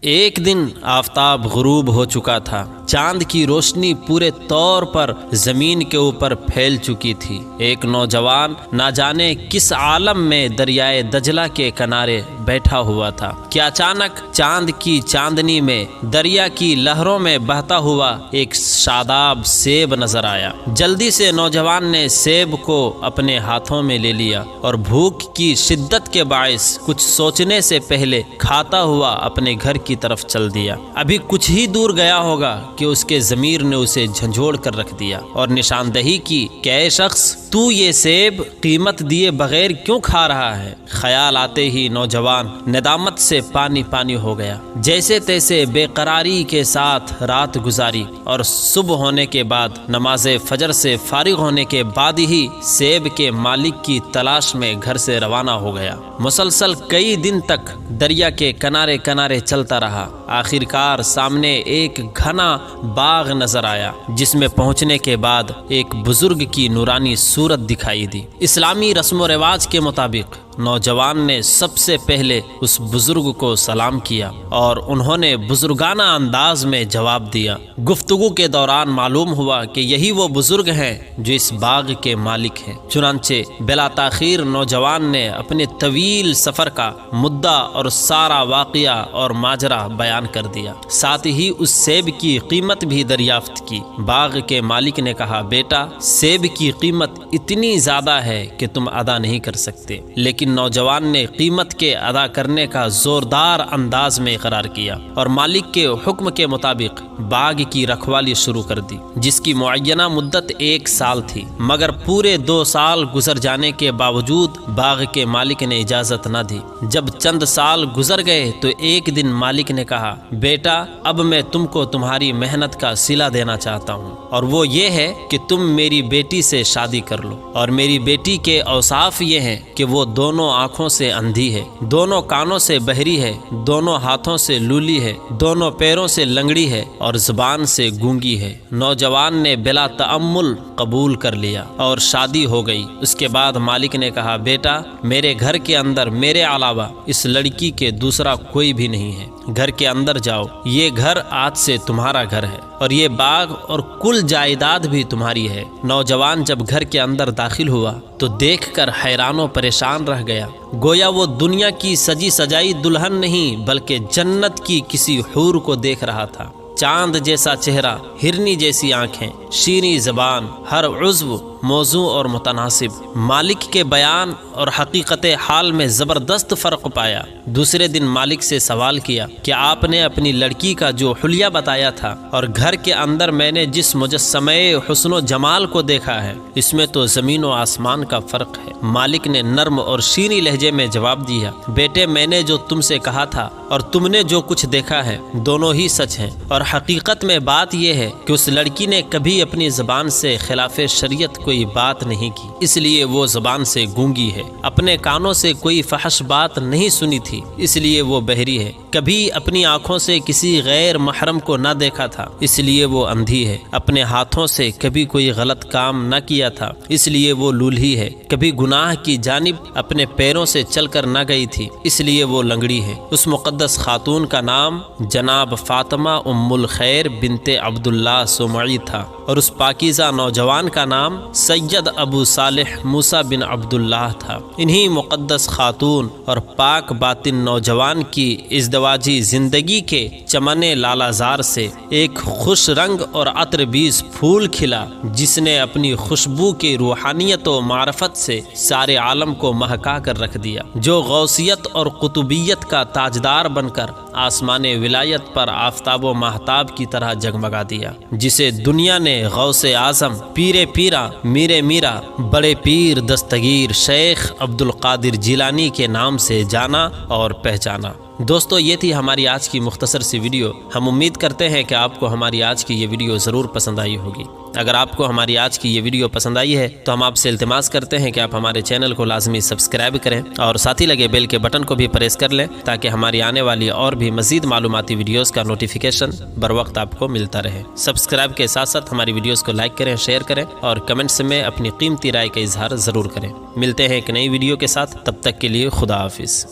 ایک دن آفتاب غروب ہو چکا تھا۔ چاند کی روشنی پورے طور پر زمین کے اوپر پھیل چکی تھی۔ ایک نوجوان نہ جانے کس عالم میں دریائے دجلہ کے کنارے بیٹھا ہوا تھا کہ اچانک چاند کی چاندنی میں دریا کی لہروں میں بہتا ہوا ایک شاداب سیب نظر آیا۔ جلدی سے نوجوان نے سیب کو اپنے ہاتھوں میں لے لیا اور بھوک کی شدت کے باعث کچھ سوچنے سے پہلے کھاتا ہوا اپنے گھر کی طرف چل دیا۔ ابھی کچھ ہی دور گیا ہوگا کہ اس کے ضمیر نے اسے جھنجھوڑ کر رکھ دیا اور نشاندہی کی کہ اے شخص، تو یہ سیب قیمت دیے بغیر کیوں کھا رہا ہے؟ خیال آتے ہی نوجوان ندامت سے پانی پانی ہو گیا۔ جیسے تیسے بے قراری کے ساتھ رات گزاری اور صبح ہونے کے بعد نماز فجر سے فارغ ہونے کے بعد ہی سیب کے مالک کی تلاش میں گھر سے روانہ ہو گیا۔ مسلسل کئی دن تک دریا کے کنارے کنارے چلتا رہا۔ آخر کار سامنے ایک گھنا باغ نظر آیا، جس میں پہنچنے کے بعد ایک بزرگ کی نورانی صورت دکھائی دی۔ اسلامی رسم و رواج کے مطابق نوجوان نے سب سے پہلے اس بزرگ کو سلام کیا اور انہوں نے بزرگانہ انداز میں جواب دیا۔ گفتگو کے دوران معلوم ہوا کہ یہی وہ بزرگ ہیں جو اس باغ کے مالک ہیں۔ چنانچہ بلا تاخیر نوجوان نے اپنے طویل سفر کا مدعا اور سارا واقعہ اور ماجرا بیان کر دیا، ساتھ ہی اس سیب کی قیمت بھی دریافت کی۔ باغ کے مالک نے کہا، بیٹا، سیب کی قیمت اتنی زیادہ ہے کہ تم ادا نہیں کر سکتے، لیکن نوجوان نے قیمت کے ادا کرنے کا زوردار انداز میں اقرار کیا اور مالک کے حکم کے مطابق باغ کی رکھوالی شروع کر دی، جس کی معینہ مدت 1 سال تھی، مگر پورے 2 سال گزر جانے کے باوجود باغ کے مالک نے اجازت نہ دی۔ جب چند سال گزر گئے تو ایک دن مالک نے کہا، بیٹا، اب میں تم کو تمہاری محنت کا صلہ دینا چاہتا ہوں، اور وہ یہ ہے کہ تم میری بیٹی سے شادی کر لو۔ اور میری بیٹی کے اوصاف یہ ہیں کہ وہ دونوں آنکھوں سے اندھی ہے، دونوں کانوں سے بہری ہے، دونوں ہاتھوں سے لولی ہے، دونوں پیروں سے لنگڑی ہے اور زبان سے گونگی ہے۔ نوجوان نے بلا تأمل قبول کر لیا اور شادی ہو گئی۔ اس کے بعد مالک نے کہا، بیٹا، میرے گھر کے اندر میرے علاوہ اس لڑکی کے دوسرا کوئی بھی نہیں ہے۔ گھر کے اندر جاؤ، یہ گھر آج سے تمہارا گھر ہے اور یہ باغ اور کل جائیداد بھی تمہاری ہے۔ نوجوان جب گھر کے اندر داخل ہوا تو دیکھ کر حیران و پریشان رہ گیا، گویا وہ دنیا کی سجی سجائی دلہن نہیں بلکہ جنت کی کسی حور کو دیکھ رہا تھا۔ چاند جیسا چہرہ، ہرنی جیسی آنکھیں، شیریں زبان، ہر عضو موزوں اور متناسب۔ مالک کے بیان اور حقیقت حال میں زبردست فرق پایا۔ دوسرے دن مالک سے سوال کیا کہ آپ نے اپنی لڑکی کا جو حلیہ بتایا تھا اور گھر کے اندر میں نے جس مجسمے حسن و جمال کو دیکھا ہے، اس میں تو زمین و آسمان کا فرق ہے۔ مالک نے نرم اور شیریں لہجے میں جواب دیا، بیٹے، میں نے جو تم سے کہا تھا اور تم نے جو کچھ دیکھا ہے، دونوں ہی سچ ہیں، اور حقیقت میں بات یہ ہے کہ اس لڑکی نے کبھی اپنی زبان سے خلاف شریعت کوئی بات نہیں کی، اس لیے وہ زبان سے گونگی ہے۔ اپنے کانوں سے کوئی فحش بات نہیں سنی تھی، اس لیے وہ بہری ہے۔ کبھی اپنی آنکھوں سے کسی غیر محرم کو نہ دیکھا تھا، اس لیے وہ اندھی ہے۔ اپنے ہاتھوں سے کبھی کوئی غلط کام نہ کیا تھا، اس لیے وہ لولھی ہے۔ کبھی گناہ کی جانب اپنے پیروں سے چل کر نہ گئی تھی، اس لیے وہ لنگڑی ہے۔ اس مقدس خاتون کا نام جناب فاطمہ ام الخیر بنت عبداللہ سمعی تھا، اور اس پاکیزہ نوجوان کا نام سید ابو صالح موسیٰ بن عبداللہ تھا۔ انہی مقدس خاتون اور پاک باطن نوجوان کی ازدواجی زندگی کے چمن لالازار سے ایک خوش رنگ اور عطر بیز پھول کھلا، جس نے اپنی خوشبو کی روحانیت و معرفت سے سارے عالم کو مہکا کر رکھ دیا، جو غوثیت اور قطبیت کا تاجدار بن کر آسمان ولایت پر آفتاب و ماہتاب کی طرح جگمگا دیا، جسے دنیا نے غوث اعظم، پیر پیرا، میر میرا، بڑے پیر دستگیر شیخ عبد القادر جیلانی کے نام سے جانا اور پہچانا۔ دوستو، یہ تھی ہماری آج کی مختصر سی ویڈیو۔ ہم امید کرتے ہیں کہ آپ کو ہماری آج کی یہ ویڈیو ضرور پسند آئی ہوگی۔ اگر آپ کو ہماری آج کی یہ ویڈیو پسند آئی ہے تو ہم آپ سے التماس کرتے ہیں کہ آپ ہمارے چینل کو لازمی سبسکرائب کریں اور ساتھ ہی لگے بیل کے بٹن کو بھی پریس کر لیں، تاکہ ہماری آنے والی اور بھی مزید معلوماتی ویڈیوز کا نوٹیفیکیشن بر وقت آپ کو ملتا رہے۔ سبسکرائب کے ساتھ ساتھ ہماری ویڈیوز کو لائک کریں، شیئر کریں اور کمنٹس میں اپنی قیمتی رائے کا اظہار ضرور کریں۔ ملتے ہیں ایک نئی ویڈیو کے ساتھ، تب تک کے لیے خدا حافظ۔